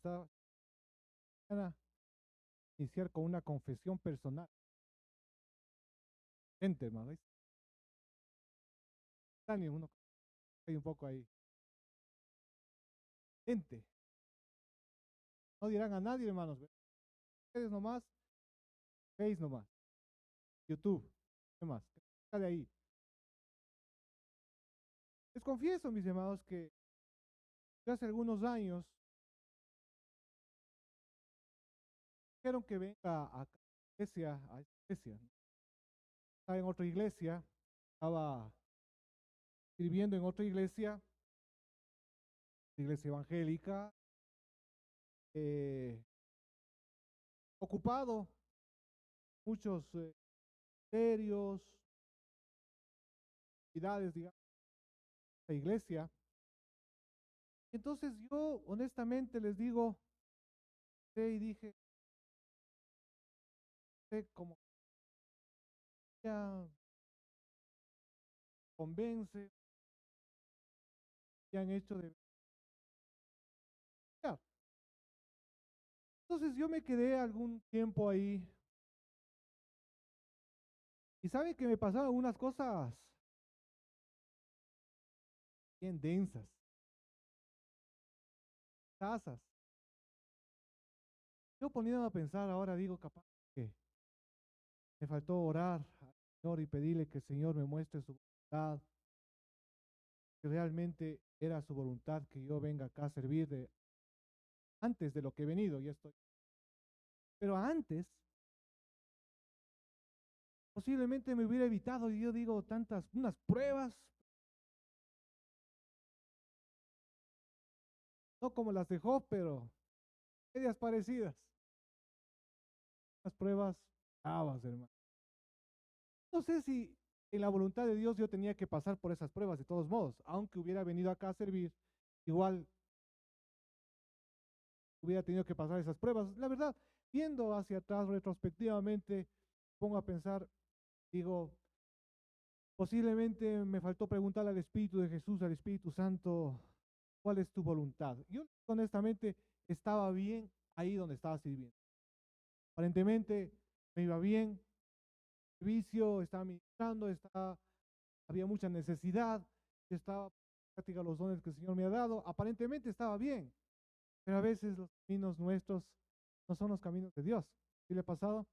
Estaba a iniciar con una confesión personal. Gente, hermano, ¿veis? Daniel, uno hay un poco ahí. Gente, no dirán a nadie, hermanos. Ustedes nomás, Face nomás, YouTube, ¿qué más? ¿Qué de ahí? Les confieso, mis hermanos, que hace algunos años dijeron que venga a iglesia, a esta iglesia. Estaba en otra iglesia, estaba sirviendo en otra iglesia evangélica, eh, ocupado, muchos serios, actividades, digamos, de la iglesia. Entonces yo honestamente les digo, y dije, como ya convence, ya han hecho de... Ya. Entonces yo me quedé algún tiempo ahí y sabe que me pasaron unas cosas bien densas, tasas. Yo poniéndome a pensar ahora digo, capaz que me faltó orar al Señor y pedirle que el Señor me muestre su voluntad, que realmente era su voluntad que yo venga acá a servir de antes de lo que he venido, ya estoy. Pero antes, posiblemente me hubiera evitado, y yo digo, unas pruebas, no como las de Job, pero medias parecidas. Unas pruebas bravas, hermano. No sé si en la voluntad de Dios yo tenía que pasar por esas pruebas de todos modos, aunque hubiera venido acá a servir, igual hubiera tenido que pasar esas pruebas. La verdad, viendo hacia atrás retrospectivamente, pongo a pensar, digo, posiblemente me faltó preguntar al Espíritu de Jesús, al Espíritu Santo, ¿cuál es tu voluntad? Yo honestamente estaba bien ahí donde estaba sirviendo. Aparentemente me iba bien, el servicio, estaba ministrando, había mucha necesidad, estaba practicando los dones que el Señor me ha dado, aparentemente estaba bien, pero a veces los caminos nuestros no son los caminos de Dios. ¿Sí le ha pasado?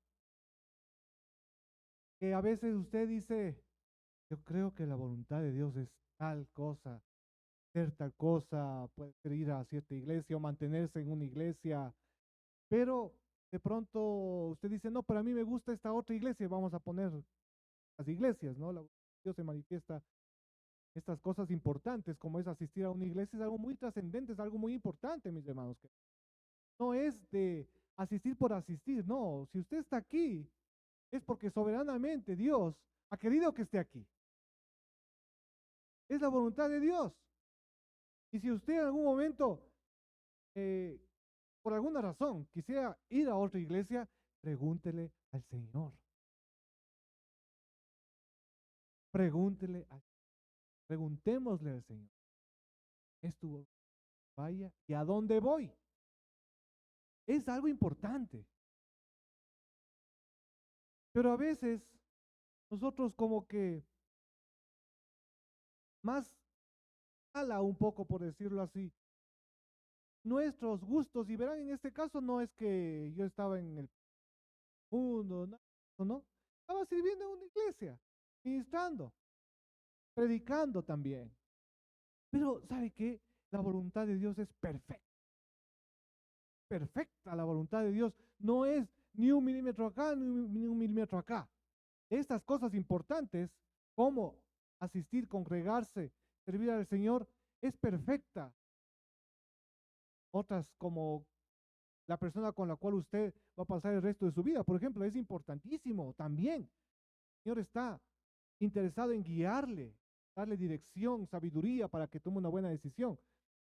Que a veces usted dice, yo creo que la voluntad de Dios es tal cosa, ser tal cosa, puede ser ir a cierta iglesia o mantenerse en una iglesia, pero de pronto usted dice, no, pero a mí me gusta esta otra iglesia, vamos a poner las iglesias, ¿no? Dios se manifiesta estas cosas importantes, como es asistir a una iglesia, es algo muy trascendente, es algo muy importante, mis hermanos. Que no es de asistir por asistir, no. Si usted está aquí, es porque soberanamente Dios ha querido que esté aquí. Es la voluntad de Dios. Y si usted en algún momento, por alguna razón, quisiera ir a otra iglesia, pregúntele al Señor. Pregúntele, preguntémosle al Señor. ¿Es tu voluntad? Vaya, ¿y a dónde voy? Es algo importante. Pero a veces nosotros como que más ala un poco, por decirlo así, nuestros gustos. Y verán, en este caso no es que yo estaba en el mundo, no. Estaba sirviendo en una iglesia, ministrando, predicando también. Pero, ¿sabe qué? La voluntad de Dios es perfecta. Perfecta la voluntad de Dios. No es ni un milímetro acá, ni un milímetro acá. Estas cosas importantes, como asistir, congregarse, servir al Señor, es perfecta. Otras como la persona con la cual usted va a pasar el resto de su vida, por ejemplo, es importantísimo también. El Señor está interesado en guiarle, darle dirección, sabiduría para que tome una buena decisión.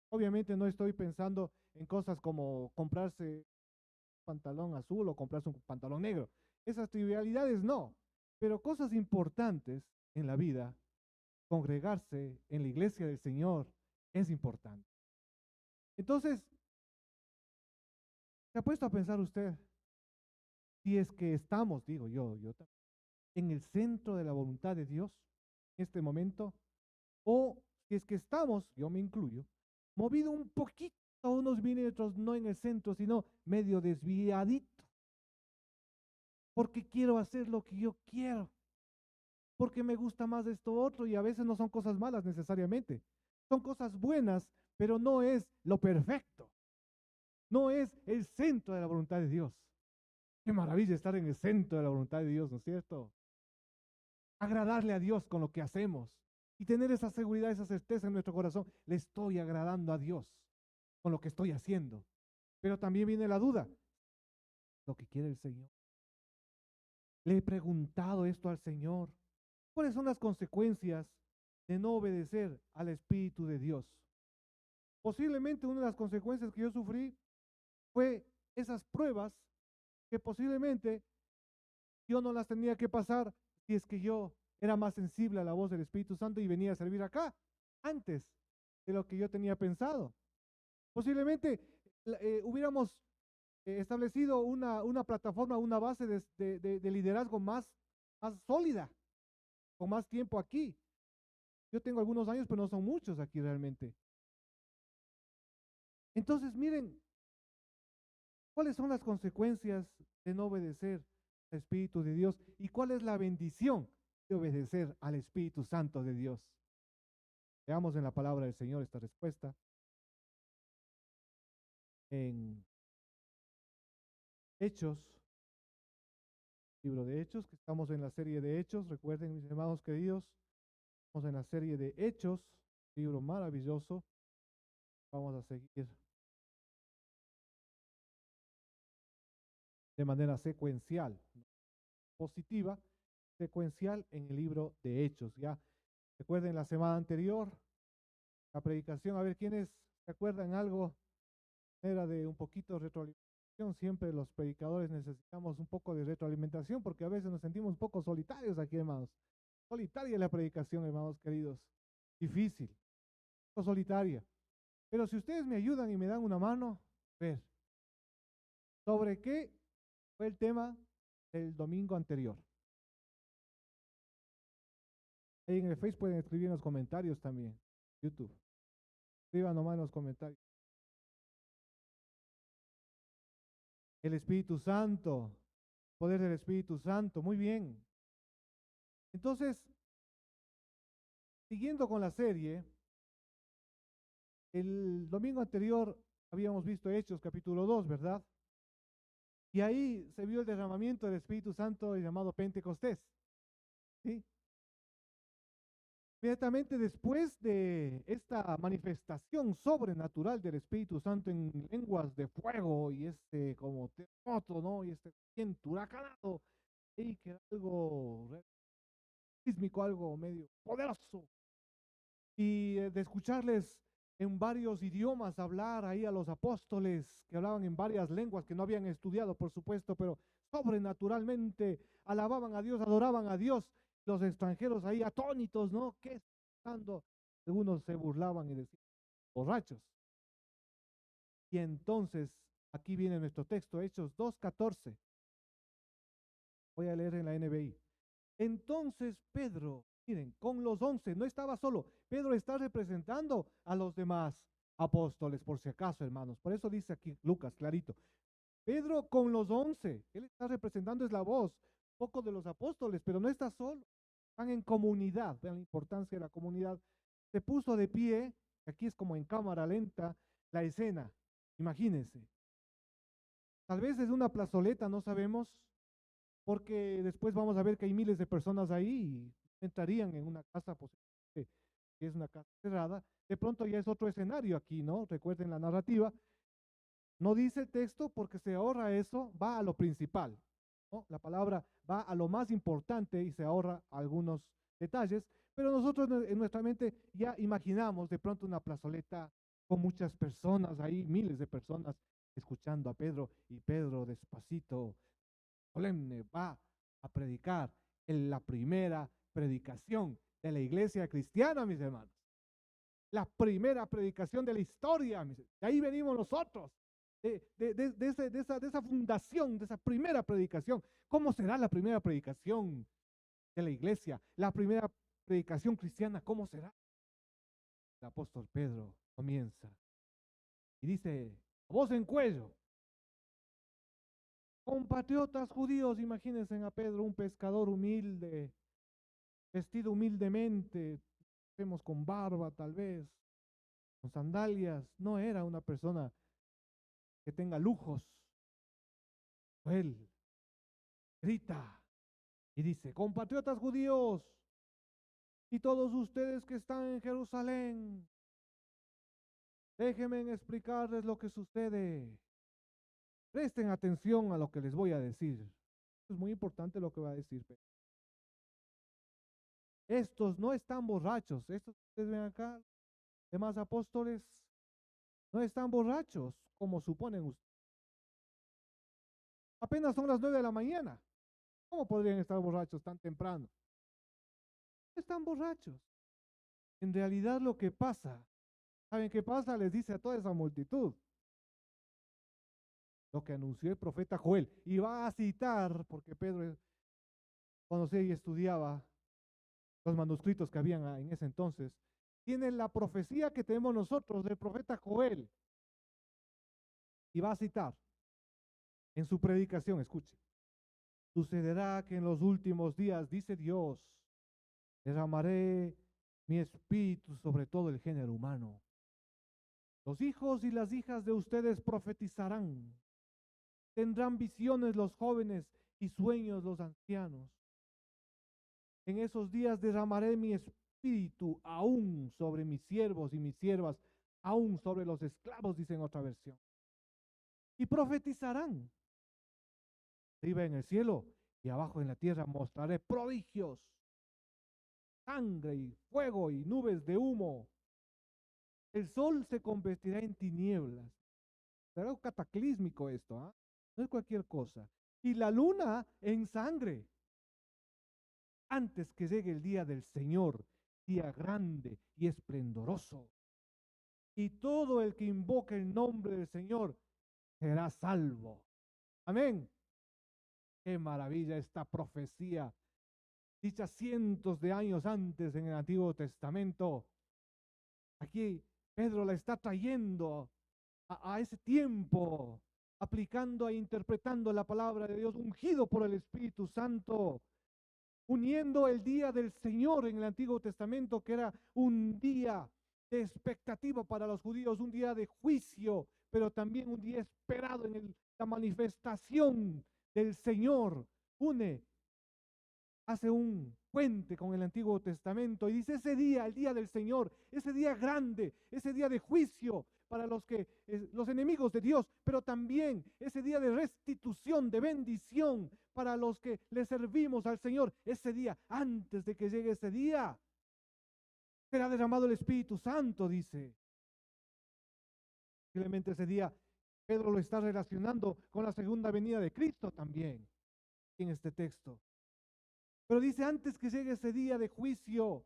Obviamente no estoy pensando en cosas como comprarse un pantalón azul o comprarse un pantalón negro. Esas trivialidades no, pero cosas importantes en la vida, congregarse en la iglesia del Señor es importante. Entonces, ¿Se ha puesto a pensar usted si es que estamos, digo yo también, en el centro de la voluntad de Dios en este momento? O si es que estamos, yo me incluyo, movido un poquito, unos milímetros, no en el centro, sino medio desviadito, porque quiero hacer lo que yo quiero, porque me gusta más esto otro, y a veces no son cosas malas necesariamente, son cosas buenas, pero no es lo perfecto, no es el centro de la voluntad de Dios. Qué maravilla estar en el centro de la voluntad de Dios, ¿no es cierto? Agradarle a Dios con lo que hacemos y tener esa seguridad, esa certeza en nuestro corazón. Le estoy agradando a Dios con lo que estoy haciendo. Pero también viene la duda, lo que quiere el Señor. Le he preguntado esto al Señor. ¿Cuáles son las consecuencias de no obedecer al Espíritu de Dios? Posiblemente una de las consecuencias que yo sufrí fue esas pruebas que posiblemente yo no las tenía que pasar si es que yo era más sensible a la voz del Espíritu Santo y venía a servir acá antes de lo que yo tenía pensado. Posiblemente hubiéramos establecido una plataforma, una base de liderazgo más sólida, con más tiempo aquí. Yo tengo algunos años, pero no son muchos aquí realmente. Entonces, miren, ¿cuáles son las consecuencias de no obedecer al Espíritu de Dios? ¿Y cuál es la bendición de obedecer al Espíritu Santo de Dios? Veamos en la palabra del Señor esta respuesta. En Hechos, libro de Hechos, que estamos en la serie de Hechos. Recuerden, mis hermanos queridos, estamos en la serie de Hechos, libro maravilloso. Vamos a seguir de manera secuencial, positiva, secuencial en el libro de Hechos. Ya recuerden la semana anterior, la predicación, a ver quiénes se acuerdan algo, era de un poquito de retroalimentación. Siempre los predicadores necesitamos un poco de retroalimentación porque a veces nos sentimos un poco solitarios aquí, hermanos. Solitaria la predicación, hermanos queridos. Difícil, un poco solitaria. Pero si ustedes me ayudan y me dan una mano, a ver, ¿sobre qué fue el tema del domingo anterior? Ahí en el Facebook pueden escribir en los comentarios también. YouTube. Escriban nomás en los comentarios. El Espíritu Santo, poder del Espíritu Santo, muy bien. Entonces, siguiendo con la serie, el domingo anterior habíamos visto Hechos capítulo 2, ¿verdad? Y ahí se vio el derramamiento del Espíritu Santo llamado Pentecostés. ¿Sí? Inmediatamente después de esta manifestación sobrenatural del Espíritu Santo en lenguas de fuego y como terremoto, ¿no? Y viento huracanado, y que era algo sísmico, algo medio poderoso. Y de escucharles en varios idiomas hablar ahí a los apóstoles que hablaban en varias lenguas que no habían estudiado, por supuesto, pero sobrenaturalmente alababan a Dios, adoraban a Dios. Los extranjeros ahí atónitos, ¿no? ¿Qué está pasando? Algunos se burlaban y decían, borrachos. Y entonces, aquí viene nuestro texto, Hechos 2:14. Voy a leer en la NBI. Entonces Pedro, miren, con los 11, no estaba solo. Pedro está representando a los demás apóstoles, por si acaso, hermanos. Por eso dice aquí Lucas, clarito. Pedro con los 11, él está representando, es la voz, poco de los apóstoles, pero no está solo. Están en comunidad, vean la importancia de la comunidad. Se puso de pie, aquí es como en cámara lenta, la escena. Imagínense. Tal vez es una plazoleta, no sabemos, porque después vamos a ver que hay miles de personas ahí y entrarían en una casa, posiblemente, que es una casa cerrada. De pronto ya es otro escenario aquí, ¿no? Recuerden la narrativa. No dice el texto porque se ahorra eso, va a lo principal, ¿no? La palabra va a lo más importante y se ahorra algunos detalles, pero nosotros en nuestra mente ya imaginamos de pronto una plazoleta con muchas personas ahí, miles de personas escuchando a Pedro, y Pedro despacito, solemne, va a predicar en la primera predicación de la iglesia cristiana, mis hermanos. La primera predicación de la historia, mis hermanos. De ahí venimos nosotros, de esa fundación, de esa primera predicación. ¿Cómo será la primera predicación de la iglesia? La primera predicación cristiana, ¿cómo será? El apóstol Pedro comienza y dice, voz en cuello, compatriotas judíos, imagínense a Pedro, un pescador humilde, vestido humildemente, vemos con barba tal vez, con sandalias, no era una persona que tenga lujos. Él grita y dice, compatriotas judíos y todos ustedes que están en Jerusalén, déjenme explicarles lo que sucede. Presten atención a lo que les voy a decir. Es muy importante lo que va a decir. Estos no están borrachos. Estos que ustedes ven acá, demás apóstoles, no están borrachos, como suponen ustedes. Apenas son las 9 de la mañana. ¿Cómo podrían estar borrachos tan temprano? No están borrachos. En realidad lo que pasa, ¿saben qué pasa? Les dice a toda esa multitud lo que anunció el profeta Joel. Y va a citar, porque Pedro conocía y estudiaba los manuscritos que habían en ese entonces, tiene la profecía que tenemos nosotros del profeta Joel. Y va a citar en su predicación, escuche. Sucederá que en los últimos días, dice Dios, derramaré mi espíritu sobre todo el género humano. Los hijos y las hijas de ustedes profetizarán. Tendrán visiones los jóvenes y sueños los ancianos. En esos días derramaré mi espíritu aún sobre mis siervos y mis siervas, aún sobre los esclavos, dice en otra versión. Y profetizarán. Arriba en el cielo y abajo en la tierra mostraré prodigios, sangre y fuego y nubes de humo. El sol se convertirá en tinieblas. Será un cataclísmico esto, ¿ah? No es cualquier cosa. Y la luna en sangre. Antes que llegue el día del Señor, día grande y esplendoroso. Y todo el que invoque el nombre del Señor será salvo. Amén. Qué maravilla esta profecía, dicha cientos de años antes en el Antiguo Testamento. Aquí Pedro la está trayendo a ese tiempo, aplicando e interpretando la palabra de Dios, ungido por el Espíritu Santo, uniendo el día del Señor en el Antiguo Testamento, que era un día de expectativa para los judíos, un día de juicio, pero también un día esperado en la manifestación del Señor. Hace un puente con el Antiguo Testamento y dice ese día, el día del Señor, ese día grande, ese día de juicio para los enemigos de Dios, pero también ese día de restitución, de bendición para los que le servimos al Señor. Ese día, antes de que llegue ese día, será derramado el Espíritu Santo, dice. Posiblemente ese día Pedro lo está relacionando con la segunda venida de Cristo también en este texto. Pero dice, antes que llegue ese día de juicio,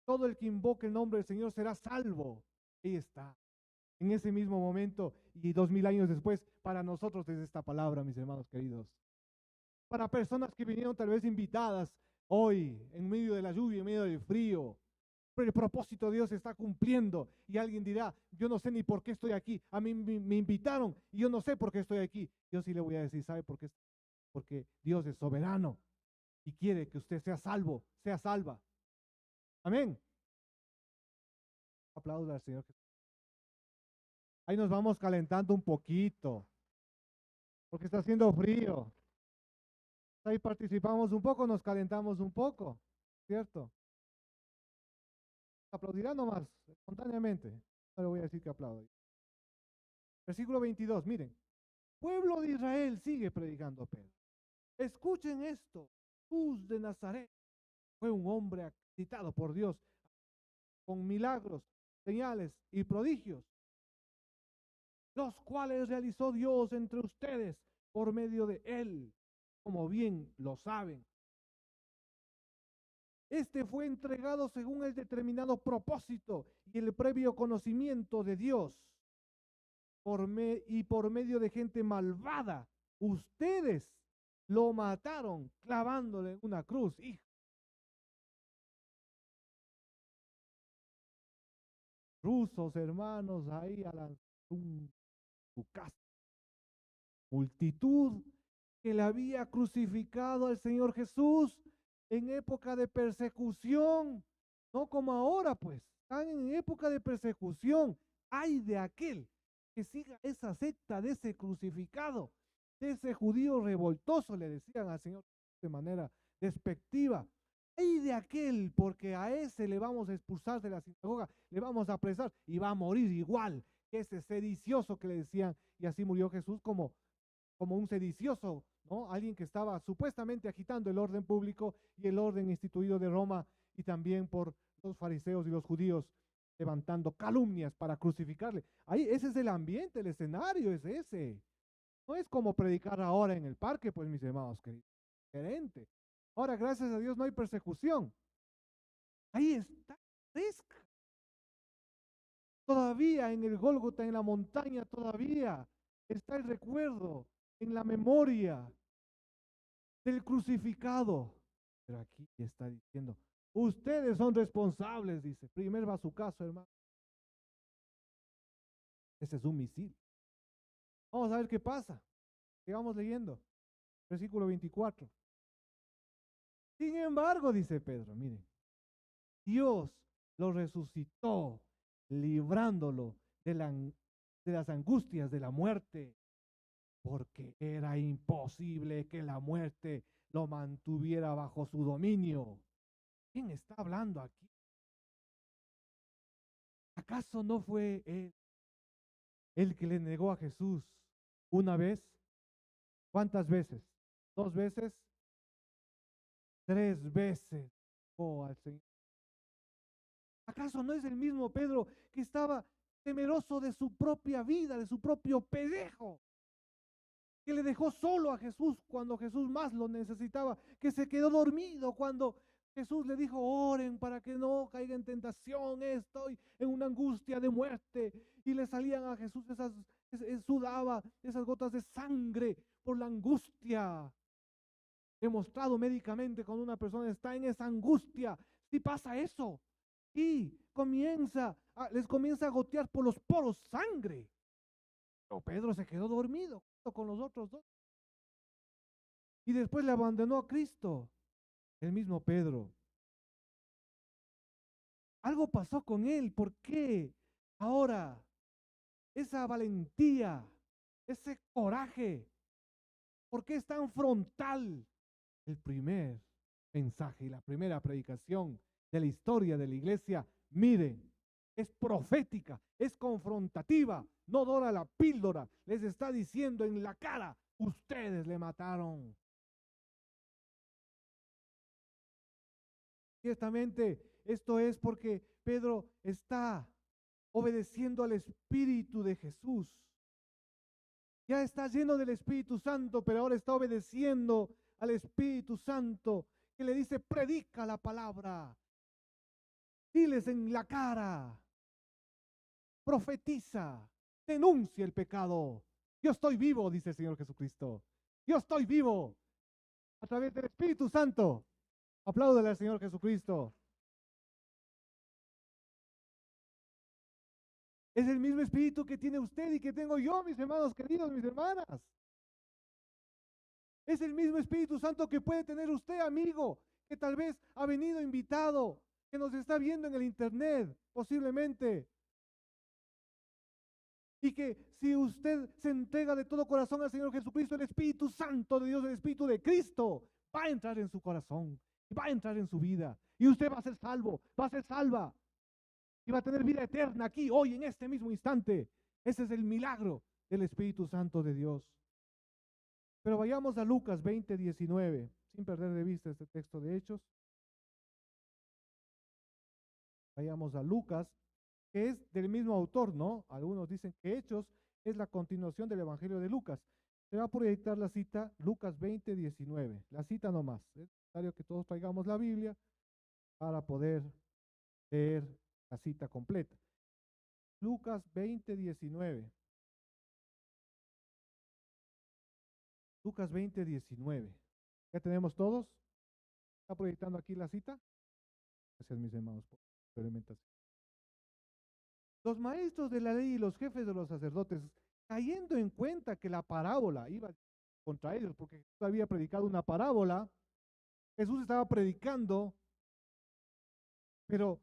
todo el que invoque el nombre del Señor será salvo. Ahí está. En ese mismo momento y 2000 años después, para nosotros es esta palabra, mis hermanos queridos. Para personas que vinieron tal vez invitadas hoy, en medio de la lluvia, en medio del frío, pero el propósito de Dios se está cumpliendo. Y alguien dirá, yo no sé ni por qué estoy aquí. A mí me invitaron y yo no sé por qué estoy aquí. Yo sí le voy a decir, ¿sabe por qué? Porque Dios es soberano y quiere que usted sea salvo, sea salva. Amén. Aplauda al Señor. Ahí nos vamos calentando un poquito, porque está haciendo frío. Ahí participamos un poco, nos calentamos un poco, ¿cierto? Aplaudirá nomás, espontáneamente. No le voy a decir que aplaude. Versículo 22, miren. Pueblo de Israel, sigue predicando Pedro. Escuchen esto. Jesús de Nazaret fue un hombre acreditado por Dios con milagros, señales y prodigios, los cuales realizó Dios entre ustedes por medio de él, como bien lo saben. Este fue entregado según el determinado propósito y el previo conocimiento de Dios, y por medio de gente malvada, ustedes lo mataron clavándole en una cruz. Hijo, rusos, hermanos, ahí a su casa. Multitud que le había crucificado al Señor Jesús en época de persecución, no como ahora, pues, están en época de persecución. Ay de aquel que siga esa secta de ese crucificado, de ese judío revoltoso, le decían al Señor de manera despectiva. Ay de aquel, porque a ese le vamos a expulsar de la sinagoga, le vamos a apresar y va a morir igual que ese sedicioso que le decían. Y así murió Jesús como un sedicioso, ¿no? Alguien que estaba supuestamente agitando el orden público y el orden instituido de Roma, y también por los fariseos y los judíos levantando calumnias para crucificarle. Ahí ese es el ambiente, el escenario es ese. No es como predicar ahora en el parque, pues mis hermanos queridos. Diferente. Ahora, gracias a Dios, no hay persecución. Ahí está fresca. Todavía en el Gólgota, en la montaña, todavía está el recuerdo, en la memoria del crucificado. Pero aquí está diciendo, ustedes son responsables, dice. Primero va a su caso, hermano. Ese es un misil. Vamos a ver qué pasa. Sigamos leyendo. Versículo 24. Sin embargo, dice Pedro, miren, Dios lo resucitó, librándolo de las angustias de la muerte, porque era imposible que la muerte lo mantuviera bajo su dominio. ¿Quién está hablando aquí? ¿Acaso no fue él el que le negó a Jesús una vez? ¿Cuántas veces? ¿2 veces? 3 veces. Oh, al Señor. ¿Acaso no es el mismo Pedro que estaba temeroso de su propia vida, de su propio pellejo? Que le dejó solo a Jesús cuando Jesús más lo necesitaba, que se quedó dormido cuando Jesús le dijo, oren para que no caiga en tentación, estoy en una angustia de muerte. Y le salían a Jesús sudaba esas gotas de sangre por la angustia. Demostrado médicamente cuando una persona está en esa angustia, si pasa eso, y les comienza a gotear por los poros sangre. Pero Pedro se quedó dormido con los otros dos. Y después le abandonó a Cristo. El mismo Pedro. Algo pasó con él. ¿Por qué ahora esa valentía, ese coraje? ¿Por qué es tan frontal? El primer mensaje y la primera predicación de la historia de la iglesia, miren, es profética, es confrontativa, no dora la píldora, les está diciendo en la cara, ustedes le mataron. Ciertamente, esto es porque Pedro está obedeciendo al Espíritu de Jesús. Ya está lleno del Espíritu Santo, pero ahora está obedeciendo al Espíritu Santo que le dice, predica la palabra, diles en la cara, profetiza, denuncia el pecado. Yo estoy vivo, dice el Señor Jesucristo. Yo estoy vivo a través del Espíritu Santo. Apláudele al Señor Jesucristo. Es el mismo espíritu que tiene usted y que tengo yo, mis hermanos queridos, mis hermanas. Es el mismo Espíritu Santo que puede tener usted, amigo, que tal vez ha venido invitado, que nos está viendo en el internet, posiblemente. Y que si usted se entrega de todo corazón al Señor Jesucristo, el Espíritu Santo de Dios, el Espíritu de Cristo, va a entrar en su corazón, va a entrar en su vida. Y usted va a ser salvo, va a ser salva. Y va a tener vida eterna aquí, hoy, en este mismo instante. Ese es el milagro del Espíritu Santo de Dios. Pero vayamos a Lucas 20:19, sin perder de vista este texto de Hechos. Vayamos a Lucas, que es del mismo autor, ¿no? Algunos dicen que Hechos es la continuación del Evangelio de Lucas. Se va a proyectar la cita, Lucas 20:19, la cita nomás. Es necesario que todos traigamos la Biblia para poder leer la cita completa. Lucas 20:19. Lucas 20:19. ¿Ya tenemos todos? ¿Está proyectando aquí la cita? Gracias, mis hermanos, por su alimentación. Los maestros de la ley y los jefes de los sacerdotes, cayendo en cuenta que la parábola iba contra ellos, porque Jesús había predicado una parábola, Jesús estaba predicando, pero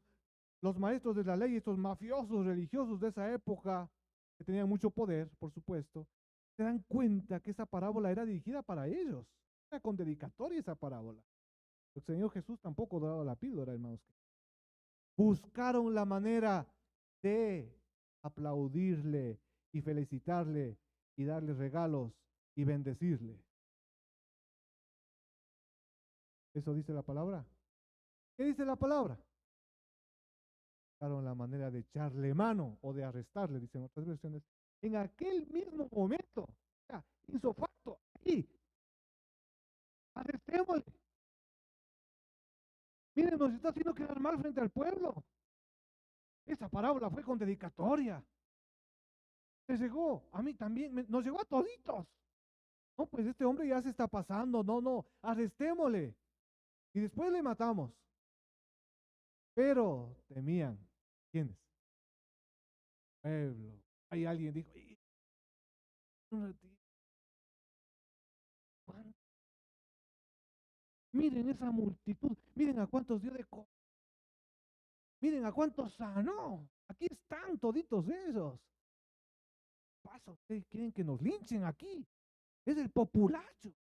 los maestros de la ley, estos mafiosos religiosos de esa época, que tenían mucho poder, por supuesto, se dan cuenta que esa parábola era dirigida para ellos. Era con dedicatoria esa parábola. El Señor Jesús tampoco daba la píldora, hermanos. Buscaron la manera de aplaudirle y felicitarle y darle regalos y bendecirle. ¿Eso dice la palabra? ¿Qué dice la palabra? Buscaron la manera de echarle mano o de arrestarle, dicen otras versiones, en aquel mismo momento. O sea, hizo facto, ahí, arrestémosle. Miren, nos está haciendo quedar mal frente al pueblo. Esa parábola fue con dedicatoria. Les llegó, a mí también, nos llegó a toditos. No, pues este hombre ya se está pasando, no, arrestémosle. Y después le matamos. Pero temían. ¿Quiénes? Pueblo. Ahí alguien dijo, miren esa multitud, miren a cuántos dio de comer, miren a cuántos sanó. Aquí están toditos esos. Paso, ustedes quieren que nos linchen aquí. Es el populacho.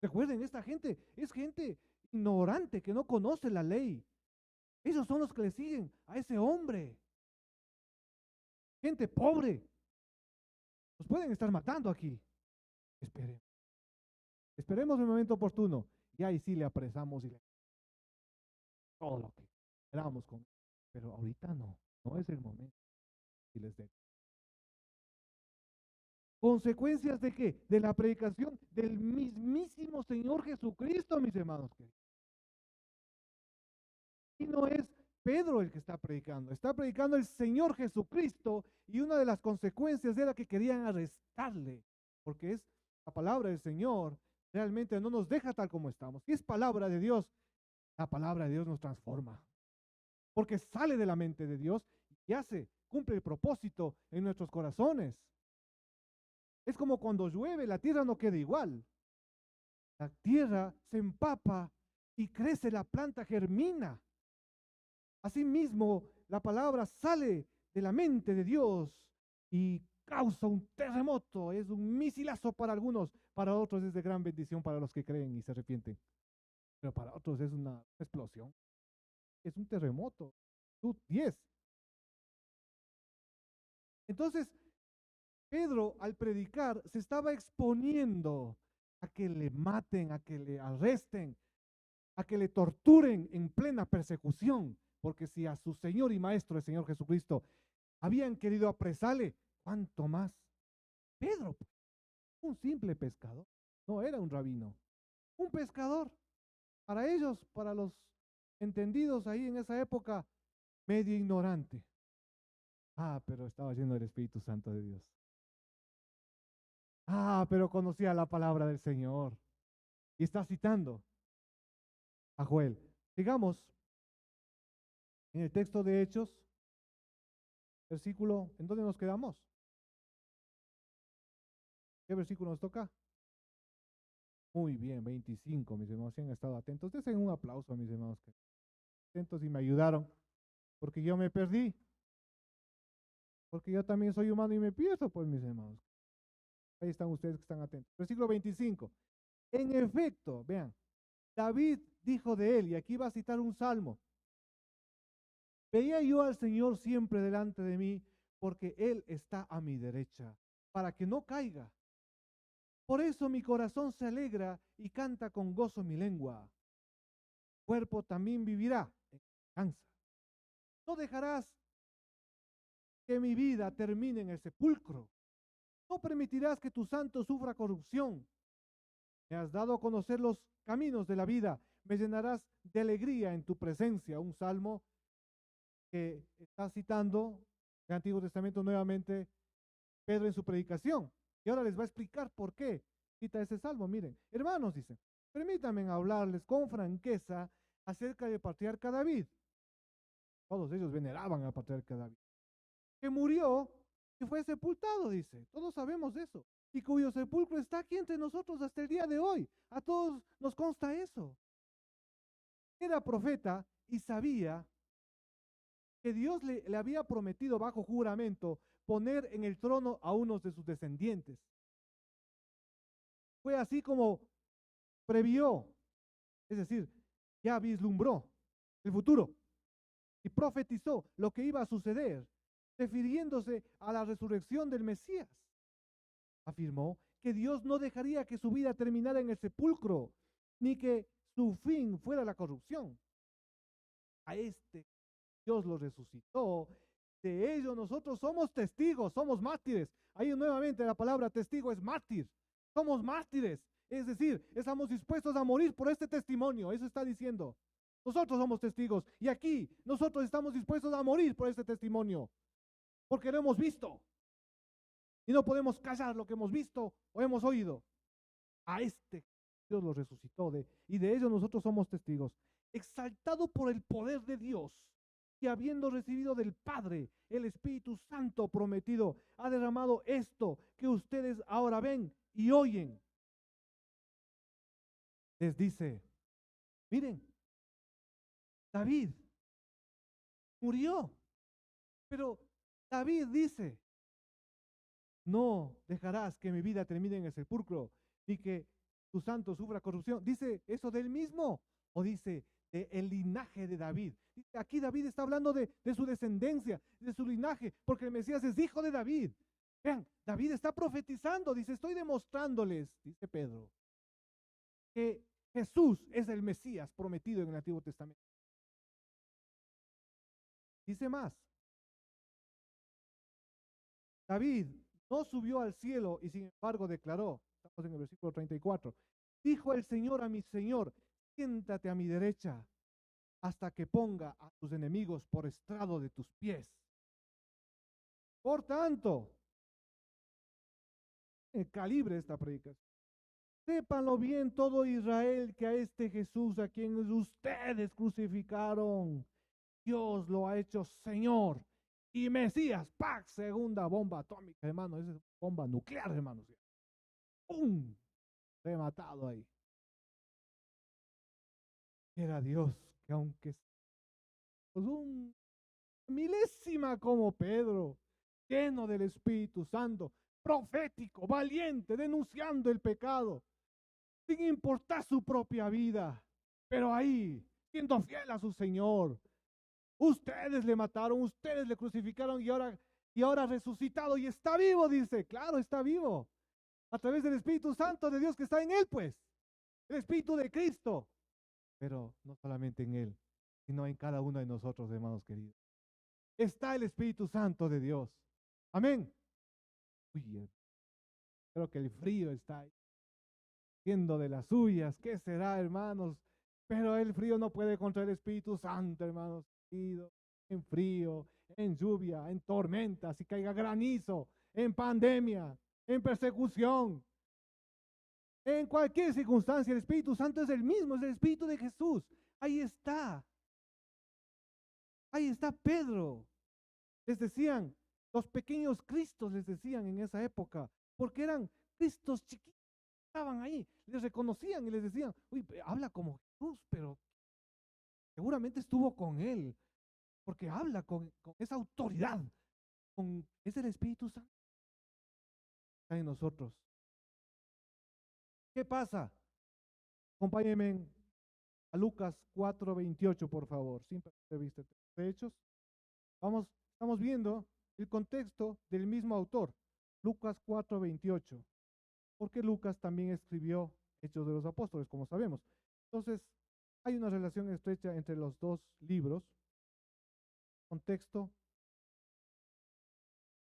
Recuerden, esta gente es gente ignorante que no conoce la ley. Esos son los que le siguen a ese hombre. Gente pobre. Nos pueden estar matando aquí. Esperen. Esperemos el momento oportuno. Y ahí sí le apresamos y le todo lo que esperamos con. Pero ahorita no. No es el momento. Y les dejo. ¿Consecuencias de qué? De la predicación del mismísimo Señor Jesucristo, mis hermanos. Y no es Pedro el que está predicando el Señor Jesucristo, y una de las consecuencias era que querían arrestarle, porque es la palabra del Señor, realmente no nos deja tal como estamos. Si es palabra de Dios, la palabra de Dios nos transforma, porque sale de la mente de Dios y cumple el propósito en nuestros corazones. Es como cuando llueve, la tierra no queda igual. La tierra se empapa y crece, la planta germina. Asimismo, la palabra sale de la mente de Dios y causa un terremoto. Es un misilazo para algunos, para otros es de gran bendición para los que creen y se arrepienten. Pero para otros es una explosión. Es un terremoto. 10. Entonces, Pedro al predicar se estaba exponiendo a que le maten, a que le arresten, a que le torturen en plena persecución, porque si a su Señor y Maestro, el Señor Jesucristo, habían querido apresarle, ¿cuánto más? Pedro, un simple pescador, no era un rabino, un pescador. Para ellos, para los entendidos ahí en esa época, medio ignorante. Pero estaba lleno del Espíritu Santo de Dios. Pero conocía la palabra del Señor. Y está citando a Joel. Sigamos en el texto de Hechos, versículo, ¿en dónde nos quedamos? ¿Qué versículo nos toca? Muy bien, 25, mis hermanos, si han estado atentos. Desen un aplauso a mis hermanos que atentos y me ayudaron, porque yo me perdí. Porque yo también soy humano y me pierdo, pues, mis hermanos. Ahí están ustedes que están atentos. Versículo 25. En efecto, vean, David dijo de él, y aquí va a citar un salmo. Veía yo al Señor siempre delante de mí, porque Él está a mi derecha, para que no caiga. Por eso mi corazón se alegra y canta con gozo mi lengua. Cuerpo también vivirá en descanso. No dejarás que mi vida termine en el sepulcro. No permitirás que tu santo sufra corrupción. Me has dado a conocer los caminos de la vida. Me llenarás de alegría en tu presencia. Un salmo que está citando el Antiguo Testamento nuevamente Pedro en su predicación. Y ahora les va a explicar por qué. cita ese salmo. Miren, hermanos, dice, permítanme hablarles con franqueza acerca del patriarca David. Todos ellos veneraban al patriarca David, que murió y fue sepultado, dice. Todos sabemos eso. Y cuyo sepulcro está aquí entre nosotros hasta el día de hoy. A todos nos consta eso. Era profeta y sabía que Dios le había prometido bajo juramento poner en el trono a unos de sus descendientes. Fue así como previó, es decir, ya vislumbró el futuro y profetizó lo que iba a suceder, refiriéndose a la resurrección del Mesías. Afirmó que Dios no dejaría que su vida terminara en el sepulcro, ni que su fin fuera la corrupción. A este Dios lo resucitó. De ello nosotros somos testigos, somos mártires. Ahí nuevamente la palabra testigo es mártir. Somos mártires. Es decir, estamos dispuestos a morir por este testimonio. Eso está diciendo. Nosotros somos testigos. Y aquí nosotros estamos dispuestos a morir por este testimonio. Porque lo hemos visto. Y no podemos callar lo que hemos visto o hemos oído. A este Dios lo resucitó y de ello nosotros somos testigos. Exaltado por el poder de Dios, y habiendo recibido del Padre el Espíritu Santo prometido, ha derramado esto que ustedes ahora ven y oyen. Les dice, miren, David murió, pero David dice, no dejarás que mi vida termine en el sepulcro, ni que tu santo sufra corrupción. ¿Dice eso del mismo o dice el linaje de David? Aquí David está hablando de su descendencia, de su linaje, porque el Mesías es hijo de David. Vean, David está profetizando, dice, estoy demostrándoles, dice Pedro, que Jesús es el Mesías prometido en el Antiguo Testamento. Dice más, David no subió al cielo y sin embargo declaró, estamos en el versículo 34, dijo el Señor a mi Señor, siéntate a mi derecha hasta que ponga a tus enemigos por estrado de tus pies. Por tanto, el calibre de esta predicación, sépanlo bien todo Israel que a este Jesús a quien ustedes crucificaron, Dios lo ha hecho Señor y Mesías. ¡Pac! Segunda bomba atómica, hermano. Esa es bomba nuclear, hermanos. ¡Pum! Rematado ahí. Era Dios que aunque pues un milésima como Pedro, lleno del Espíritu Santo, profético, valiente, denunciando el pecado, sin importar su propia vida, pero ahí, siendo fiel a su Señor. Ustedes le mataron, ustedes le crucificaron y ahora resucitado y está vivo, dice. Claro, está vivo. A través del Espíritu Santo de Dios que está en él, pues. El Espíritu de Cristo. Pero no solamente en él, sino en cada uno de nosotros, hermanos queridos. Está el Espíritu Santo de Dios. Amén. Uy, creo que el frío está ahí, siendo de las suyas. ¿Qué será, hermanos? Pero el frío no puede contra el Espíritu Santo, hermanos queridos. En frío, en lluvia, en tormenta, si caiga granizo, en pandemia, en persecución, en cualquier circunstancia, el Espíritu Santo es el mismo, es el Espíritu de Jesús. Ahí está. Ahí está Pedro. Les decían, los pequeños Cristos les decían en esa época, porque eran Cristos chiquitos, estaban ahí, les reconocían y les decían, uy, habla como Jesús, pero seguramente estuvo con él, porque habla con esa autoridad, es el Espíritu Santo está en nosotros. ¿Qué pasa? Acompáñenme a Lucas 4:28, por favor, sin perder de Hechos. Estamos viendo el contexto del mismo autor, Lucas 4:28, porque Lucas también escribió Hechos de los Apóstoles, como sabemos. Entonces, hay una relación estrecha entre los dos libros, contexto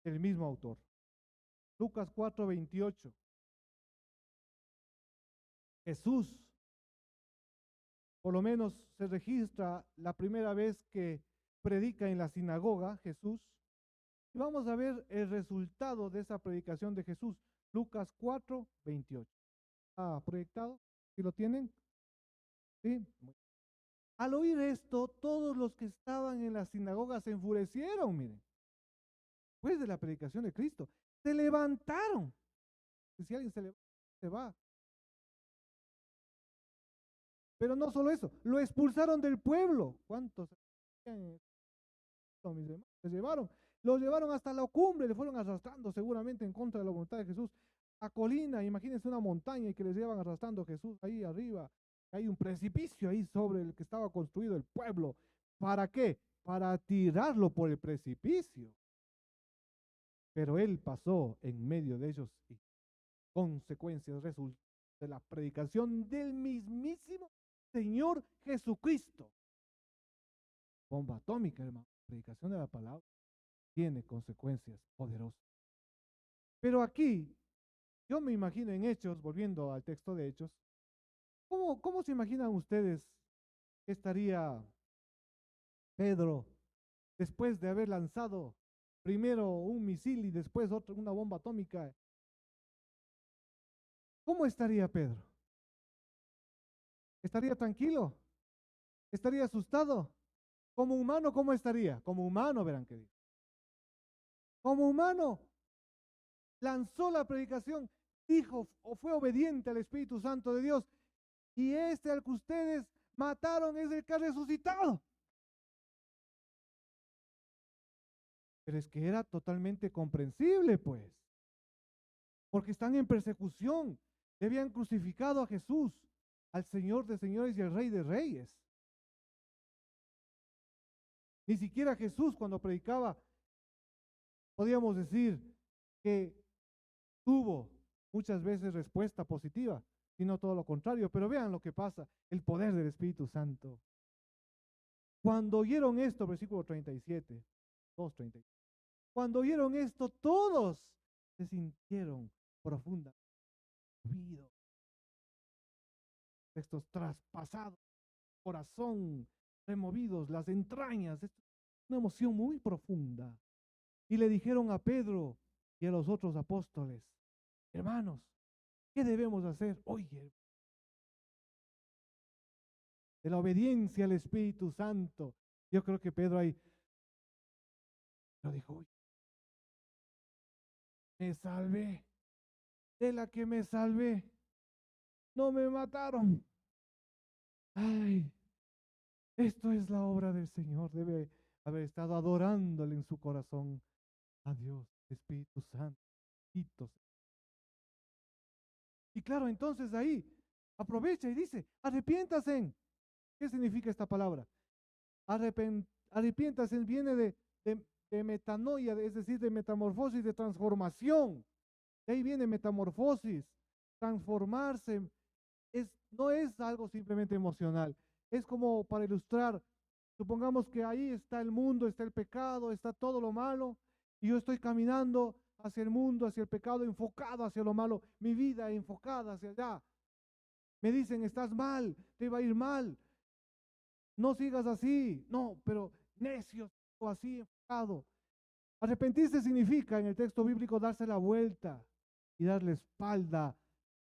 del mismo autor. Lucas 4:28. Jesús, por lo menos se registra la primera vez que predica en la sinagoga, Jesús. Y vamos a ver el resultado de esa predicación de Jesús, Lucas 4:28. proyectado? ¿Si lo tienen? Sí. Al oír esto, todos los que estaban en la sinagoga se enfurecieron, miren, después de la predicación de Cristo. Se levantaron. Si alguien se levanta, se va. Pero no solo eso, lo expulsaron del pueblo. ¿Cuántos? Los llevaron hasta la cumbre, le fueron arrastrando seguramente en contra de la voluntad de Jesús. A colina, imagínense una montaña y que les llevan arrastrando a Jesús ahí arriba. Hay un precipicio ahí sobre el que estaba construido el pueblo. ¿Para qué? Para tirarlo por el precipicio. Pero él pasó en medio de ellos y consecuencias resultan de la predicación del mismísimo Señor Jesucristo. Bomba atómica, hermano. La predicación de la palabra tiene consecuencias poderosas. Pero aquí, yo me imagino en Hechos, volviendo al texto de Hechos, ¿cómo se imaginan ustedes que estaría Pedro después de haber lanzado primero un misil y después una bomba atómica? ¿Cómo estaría Pedro? ¿Estaría tranquilo? ¿Estaría asustado? Como humano, ¿cómo estaría? Como humano, verán que dice. Como humano, lanzó la predicación, dijo o fue obediente al Espíritu Santo de Dios. Y este al que ustedes mataron es el que ha resucitado. Pero es que era totalmente comprensible, pues. Porque están en persecución. Le habían crucificado a Jesús, al Señor de señores y al Rey de reyes. Ni siquiera Jesús cuando predicaba, podíamos decir que tuvo muchas veces respuesta positiva, sino todo lo contrario. Pero vean lo que pasa, el poder del Espíritu Santo. Cuando oyeron esto, versículo 37, 2:37, cuando oyeron esto, todos se sintieron profundamente movidos. Estos traspasados, corazón, removidos, las entrañas, es una emoción muy profunda. Y le dijeron a Pedro y a los otros apóstoles, hermanos, ¿qué debemos hacer? Oye, de la obediencia al Espíritu Santo. Yo creo que Pedro ahí lo dijo, oye, me salvé, de la que me salvé, no me mataron. Ay, esto es la obra del Señor. Debe haber estado adorándole en su corazón a Dios, Espíritu Santo. Y claro, entonces ahí aprovecha y dice, arrepiéntase. ¿Qué significa esta palabra? Arrepiéntase viene de metanoia, es decir, de metamorfosis, de transformación. De ahí viene metamorfosis, transformarse. No es algo simplemente emocional. Es como para ilustrar, supongamos que ahí está el mundo, está el pecado, está todo lo malo, y yo estoy caminando hacia el mundo, hacia el pecado, enfocado hacia lo malo, mi vida enfocada hacia allá. Me dicen, estás mal, te va a ir mal, no sigas así, no, pero necio o así enfocado. Arrepentirse significa en el texto bíblico darse la vuelta y darle espalda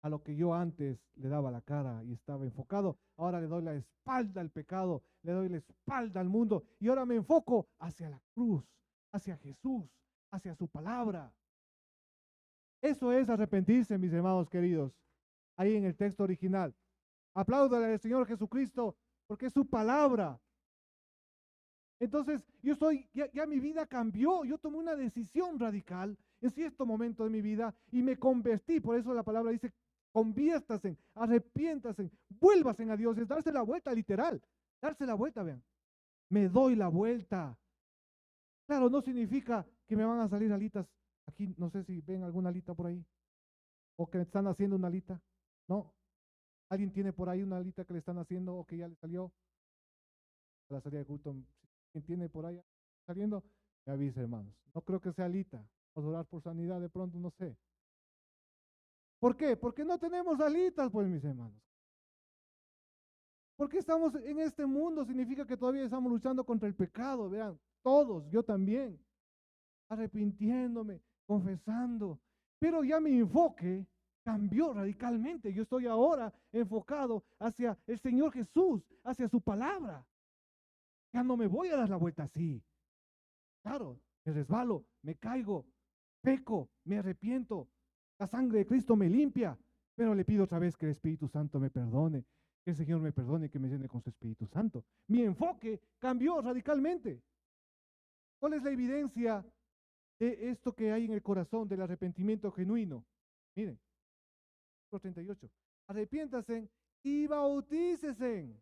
a lo que yo antes le daba la cara y estaba enfocado. Ahora le doy la espalda al pecado, le doy la espalda al mundo y ahora me enfoco hacia la cruz, hacia Jesús, hacia su palabra. Eso es arrepentirse, mis hermanos queridos, ahí en el texto original. Apláudale al Señor Jesucristo porque es su palabra. Entonces, ya mi vida cambió, yo tomé una decisión radical en cierto momento de mi vida y me convertí, por eso la palabra dice, conviértase, arrepiéntase, vuélvase a Dios, es darse la vuelta literal, darse la vuelta, vean, me doy la vuelta. Claro, no significa que me van a salir alitas, aquí no sé si ven alguna alita por ahí, o que me están haciendo una alita, ¿no? ¿Alguien tiene por ahí una alita que le están haciendo o que ya le salió? A la salida de culto, quien tiene por ahí saliendo, me avisa, hermanos. No creo que sea alita. Vamos a orar por sanidad de pronto, no sé. ¿Por qué? Porque no tenemos alitas, pues, mis hermanos. Porque estamos en este mundo, significa que todavía estamos luchando contra el pecado, vean, todos, yo también, arrepintiéndome, confesando. Pero ya mi enfoque cambió radicalmente. Yo estoy ahora enfocado hacia el Señor Jesús, hacia su palabra. Ya no me voy a dar la vuelta así. Claro, me resbalo, me caigo, peco, me arrepiento. La sangre de Cristo me limpia, pero le pido otra vez que el Espíritu Santo me perdone, que el Señor me perdone, que me llene con su Espíritu Santo. Mi enfoque cambió radicalmente. ¿Cuál es la evidencia de esto que hay en el corazón del arrepentimiento genuino? Miren, 38. Arrepiéntase y bautícese.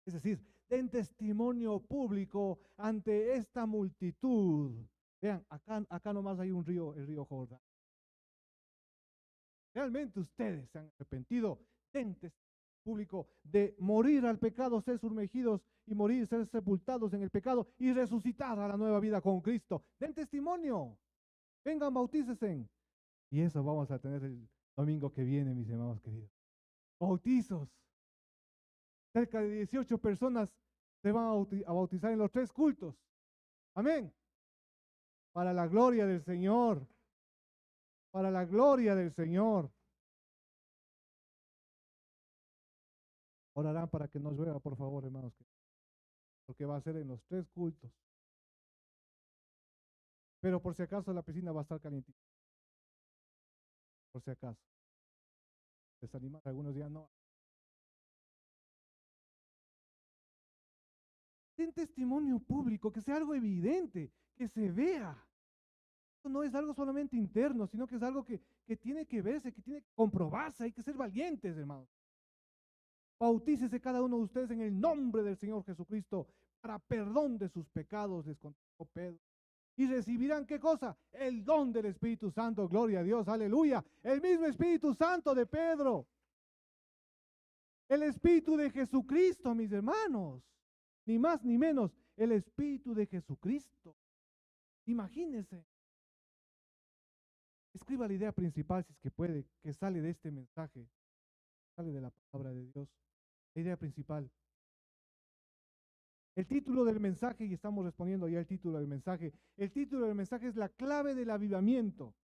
Es decir, den testimonio público ante esta multitud. Vean, acá nomás hay un río, el río Jordán. Realmente ustedes se han arrepentido. Den testimonio público de morir al pecado, ser sumergidos y morir, ser sepultados en el pecado y resucitar a la nueva vida con Cristo. Den testimonio. Vengan, bautícese. Y eso vamos a tener el domingo que viene, mis hermanos queridos. Bautizos. Cerca de 18 personas se van a bautizar en los 3 cultos. Amén. Para la gloria del Señor. Para la gloria del Señor. Orarán para que no llueva, por favor, hermanos. Porque va a ser en los 3 cultos. Pero por si acaso la piscina va a estar calientita. Por si acaso. Desanimar, algunos días no. Den testimonio público, que sea algo evidente, que se vea. No es algo solamente interno, sino que es algo que tiene que verse, que tiene que comprobarse. Hay que ser valientes, hermanos. Bautícese cada uno de ustedes en el nombre del Señor Jesucristo para perdón de sus pecados, les contestó Pedro. Y recibirán, ¿qué cosa? El don del Espíritu Santo, gloria a Dios, aleluya. El mismo Espíritu Santo de Pedro. El Espíritu de Jesucristo, mis hermanos. Ni más ni menos, el Espíritu de Jesucristo. Imagínense. Escriba la idea principal, si es que puede, que sale de este mensaje, sale de la palabra de Dios. La idea principal. El título del mensaje, y estamos respondiendo ya el título del mensaje. El título del mensaje es la clave del avivamiento.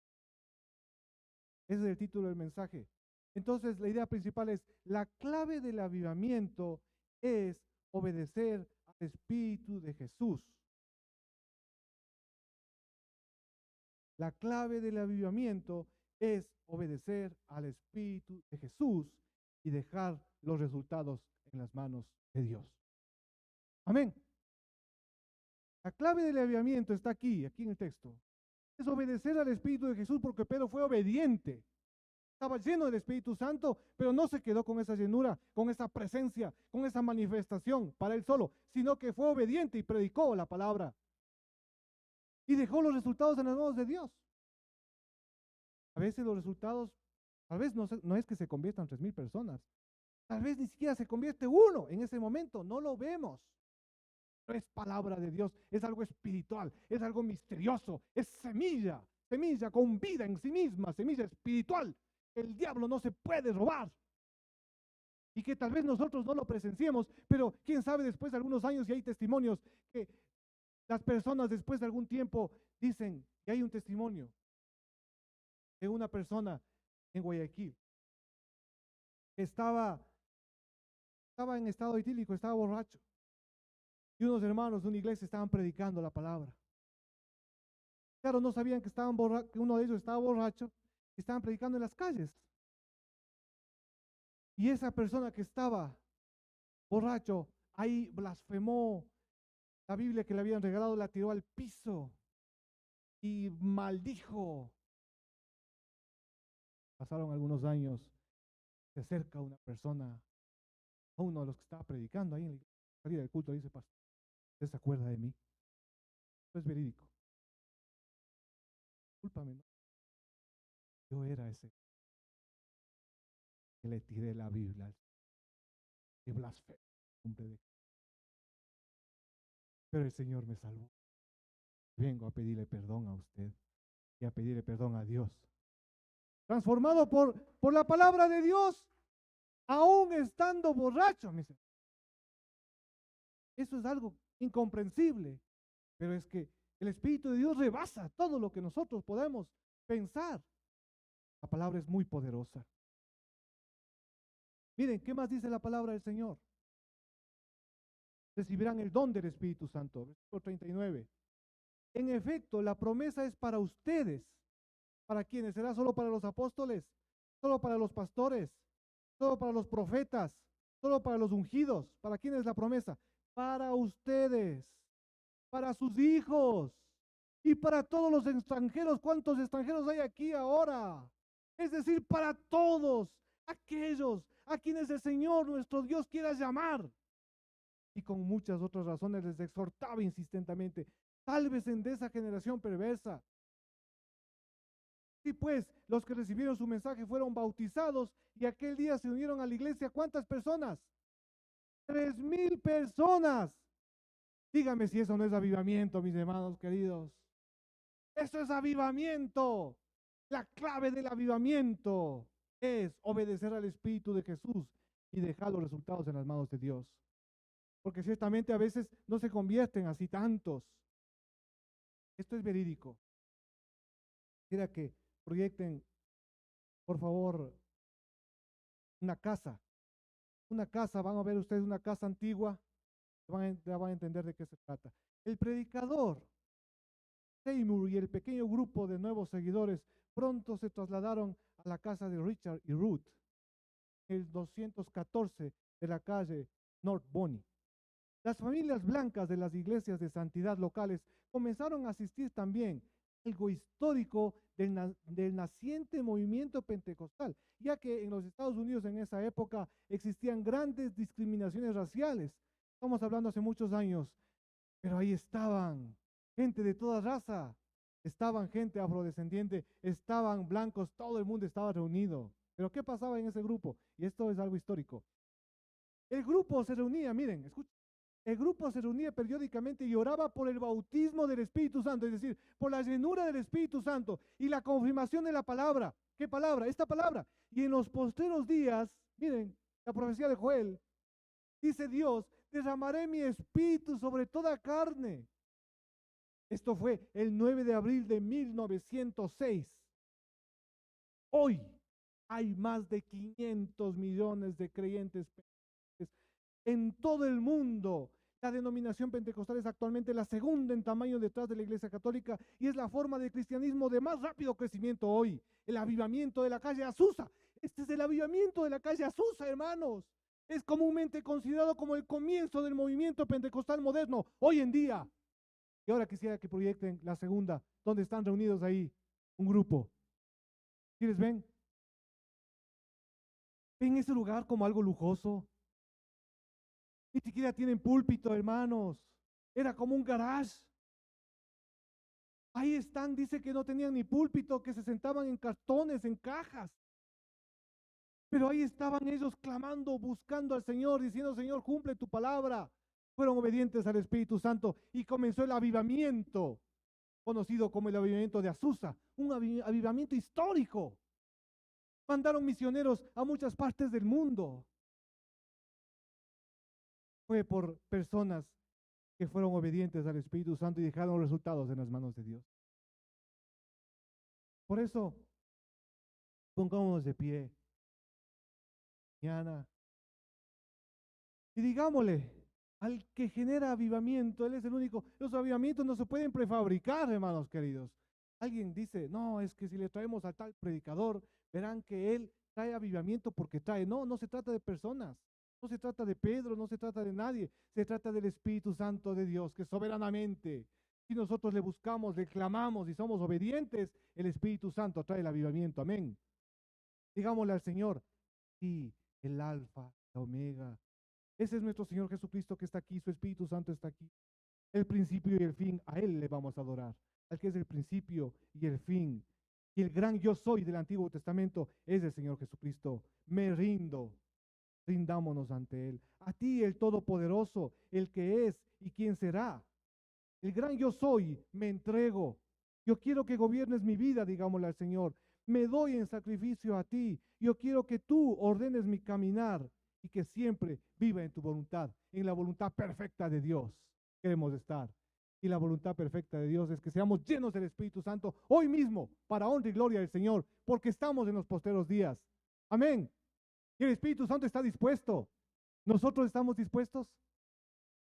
Ese es el título del mensaje. Entonces, la idea principal es, la clave del avivamiento es obedecer al Espíritu de Jesús. La clave del avivamiento es obedecer al Espíritu de Jesús y dejar los resultados en las manos de Dios. Amén. La clave del avivamiento está aquí en el texto. Es obedecer al Espíritu de Jesús, porque Pedro fue obediente. Estaba lleno del Espíritu Santo, pero no se quedó con esa llenura, con esa presencia, con esa manifestación para él solo, sino que fue obediente y predicó la palabra. Y dejó los resultados en las manos de Dios. A veces los resultados, tal vez no es que se conviertan 3,000 personas. Tal vez ni siquiera se convierte uno en ese momento, no lo vemos. No es palabra de Dios, es algo espiritual, es algo misterioso, es semilla con vida en sí misma, semilla espiritual. El diablo no se puede robar. Y que tal vez nosotros no lo presenciemos, pero quién sabe después de algunos años, y hay testimonios que las personas después de algún tiempo dicen que hay un testimonio de una persona en Guayaquil que estaba en estado etílico, estaba borracho. Y unos hermanos de una iglesia estaban predicando la palabra. Claro, no sabían que uno de ellos estaba borracho y estaban predicando en las calles. Y esa persona que estaba borracho, ahí blasfemó la Biblia que le habían regalado, la tiró al piso y maldijo. Pasaron algunos años, se acerca una persona a uno de los que estaba predicando ahí en la salida del culto, y dice: pastor, ¿usted se acuerda de mí? Esto es verídico. Discúlpame, ¿no? Yo era ese que le tiré la Biblia, que blasfemó. Pero el Señor me salvó. Vengo a pedirle perdón a usted y a pedirle perdón a Dios. Transformado por la palabra de Dios, aún estando borracho. Eso es algo incomprensible, pero es que el Espíritu de Dios rebasa todo lo que nosotros podemos pensar. La palabra es muy poderosa. Miren, ¿qué más dice la palabra del Señor? Recibirán el don del Espíritu Santo. Versículo 39. En efecto, la promesa es para ustedes. ¿Para quiénes? ¿Será solo para los apóstoles? ¿Solo para los pastores? ¿Solo para los profetas? ¿Solo para los ungidos? ¿Para quién es la promesa? Para ustedes, para sus hijos y para todos los extranjeros. ¿Cuántos extranjeros hay aquí ahora? Es decir, para todos aquellos a quienes el Señor nuestro Dios quiera llamar. Y con muchas otras razones les exhortaba insistentemente: sálvense de esa generación perversa. Y pues los que recibieron su mensaje fueron bautizados y aquel día se unieron a la iglesia. ¿Cuántas personas? 3,000 personas. Dígame si eso no es avivamiento, mis hermanos queridos. Eso es avivamiento. La clave del avivamiento es obedecer al Espíritu de Jesús y dejar los resultados en las manos de Dios. Porque ciertamente a veces no se convierten así tantos. Esto es verídico. Quiera que proyecten, por favor, una casa. Una casa, van a ver ustedes una casa antigua, ya van a entender de qué se trata. El predicador Seymour y el pequeño grupo de nuevos seguidores pronto se trasladaron a la casa de Richard y Ruth, el 214 de la calle North Bonnie. Las familias blancas de las iglesias de santidad locales comenzaron a asistir también, algo histórico del naciente movimiento pentecostal, ya que en los Estados Unidos en esa época existían grandes discriminaciones raciales. Estamos hablando hace muchos años, pero ahí estaban gente de toda raza, estaban gente afrodescendiente, estaban blancos, todo el mundo estaba reunido. Pero ¿qué pasaba en ese grupo? Y esto es algo histórico. El grupo se reunía, miren, escuchen. El grupo se reunía periódicamente y oraba por el bautismo del Espíritu Santo, es decir, por la llenura del Espíritu Santo y la confirmación de la palabra. ¿Qué palabra? Esta palabra. Y en los postreros días, miren, la profecía de Joel, dice Dios: derramaré mi espíritu sobre toda carne. Esto fue el 9 de abril de 1906. Hoy hay más de 500 millones de creyentes en todo el mundo. La denominación pentecostal es actualmente la segunda en tamaño detrás de la Iglesia Católica y es la forma de cristianismo de más rápido crecimiento hoy. El avivamiento de la calle Azusa. Este es el avivamiento de la calle Azusa, hermanos. Es comúnmente considerado como el comienzo del movimiento pentecostal moderno hoy en día. Y ahora quisiera que proyecten la segunda, donde están reunidos ahí un grupo. ¿Sí les ven? ¿Ven ese lugar como algo lujoso? Ni siquiera tienen púlpito, hermanos. Era como un garage. Ahí están, dice que no tenían ni púlpito, que se sentaban en cartones, en cajas. Pero ahí estaban ellos clamando, buscando al Señor, diciendo: Señor, cumple tu palabra. Fueron obedientes al Espíritu Santo y comenzó el avivamiento, conocido como el avivamiento de Azusa, un avivamiento histórico. Mandaron misioneros a muchas partes del mundo. Fue por personas que fueron obedientes al Espíritu Santo y dejaron resultados en las manos de Dios. Por eso, pongámonos de pie mañana y digámosle al que genera avivamiento: Él es el único. Los avivamientos no se pueden prefabricar, hermanos queridos. Alguien dice: no, es que si le traemos a tal predicador, verán que él trae avivamiento porque trae. No, no se trata de personas. No se trata de Pedro, no se trata de nadie. Se trata del Espíritu Santo de Dios, que soberanamente, si nosotros le buscamos, le clamamos y somos obedientes, el Espíritu Santo trae el avivamiento. Amén. Digámosle al Señor: sí, el alfa, la omega. Ese es nuestro Señor Jesucristo que está aquí, su Espíritu Santo está aquí. El principio y el fin, a Él le vamos a adorar. Al que es el principio y el fin. Y el gran yo soy del Antiguo Testamento es el Señor Jesucristo. Me rindo. Rindámonos ante Él. A ti, el Todopoderoso, el que es y quien será. El gran yo soy, me entrego. Yo quiero que gobiernes mi vida, digámosle al Señor. Me doy en sacrificio a ti. Yo quiero que tú ordenes mi caminar y que siempre viva en tu voluntad, en la voluntad perfecta de Dios. Queremos estar. Y la voluntad perfecta de Dios es que seamos llenos del Espíritu Santo hoy mismo, para honra y gloria del Señor, porque estamos en los posteros días. Amén. Y el Espíritu Santo está dispuesto. ¿Nosotros estamos dispuestos?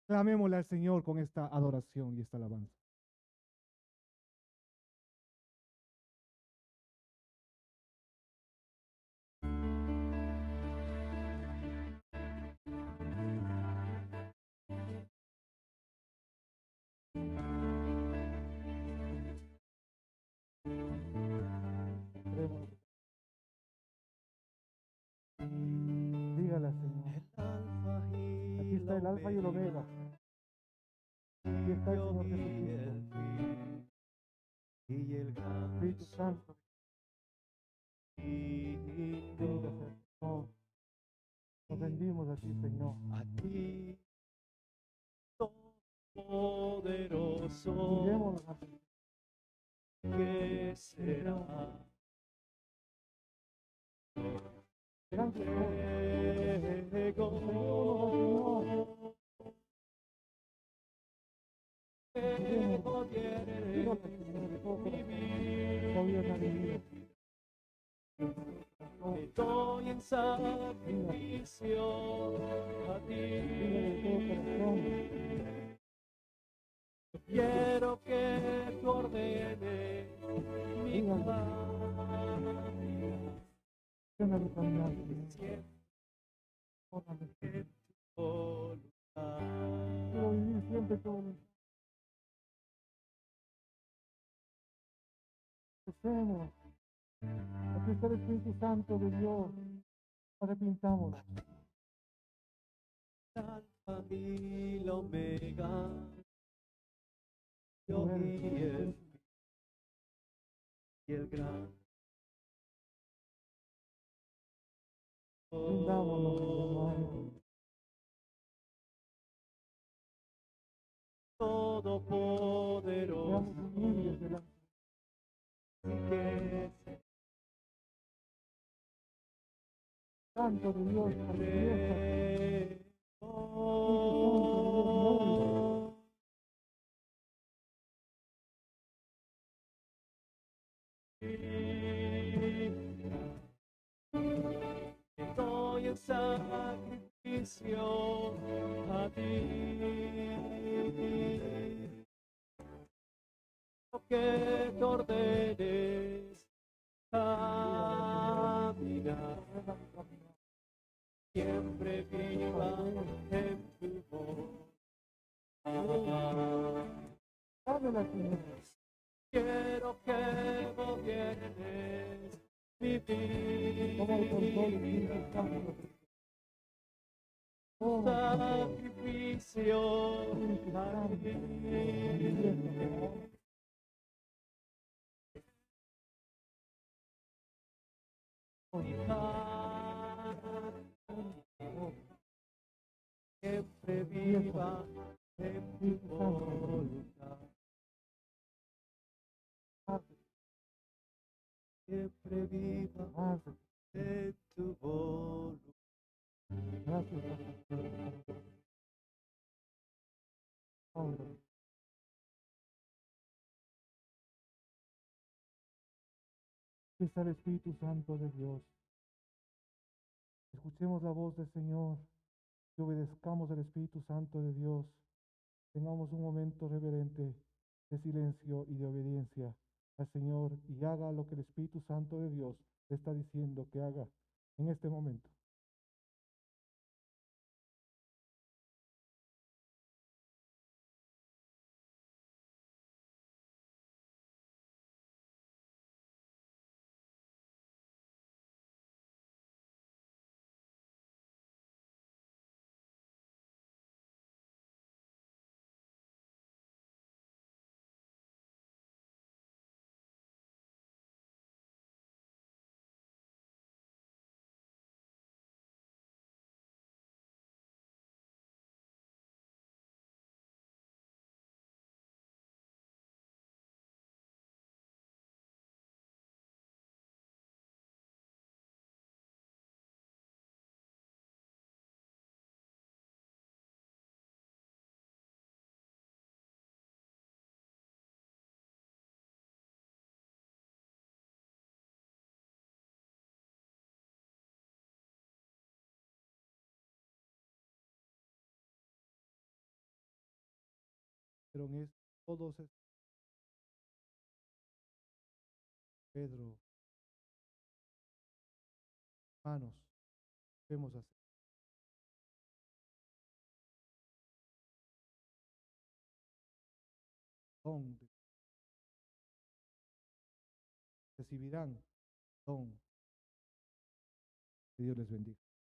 Clamémosle al Señor con esta adoración y esta alabanza. Dígale, Señor. Aquí está el alfa y el omega. Aquí está el Señor Jesucristo. Y el gran Espíritu Santo. Espíritu, Señor. Nos rendimos a ti, Señor. a ti, Todopoderoso, Miremos a ti. ¿qué será? Gracias, Señor. Estoy en sacrificio a ti. Quiero que tú ordenes mi camino. Siempre en tu voluntad. Quiero vivir siempre tu voluntad. Hacemos. Aquí está el Espíritu Santo de Dios. Arrepintamos. Alfa y la omega. Yo y el gran. Brindámonos, hermano. Todopoderoso, Seamos humildes delante. que Santo de Dios, se estoy en sacrificio a ti. Que te ordenes caminar, siempre viva en tu voz. Háblala, Señor. Quiero que gobiernes mi Toma el control, Espíritu vida. Santo. Toma, Sacrificio a ti. Siempre viva en tu voluntad. Siempre viva en tu voluntad. Gracias, Padre. Aquí está el Espíritu Santo de Dios. Escuchemos la voz del Señor y obedezcamos al Espíritu Santo de Dios. Tengamos un momento reverente de silencio y de obediencia al Señor y haga lo que el Espíritu Santo de Dios le está diciendo que haga en este momento. pero en todos estos, Pedro, hermanos, debemos hacer don, recibirán don. Que Dios les bendiga.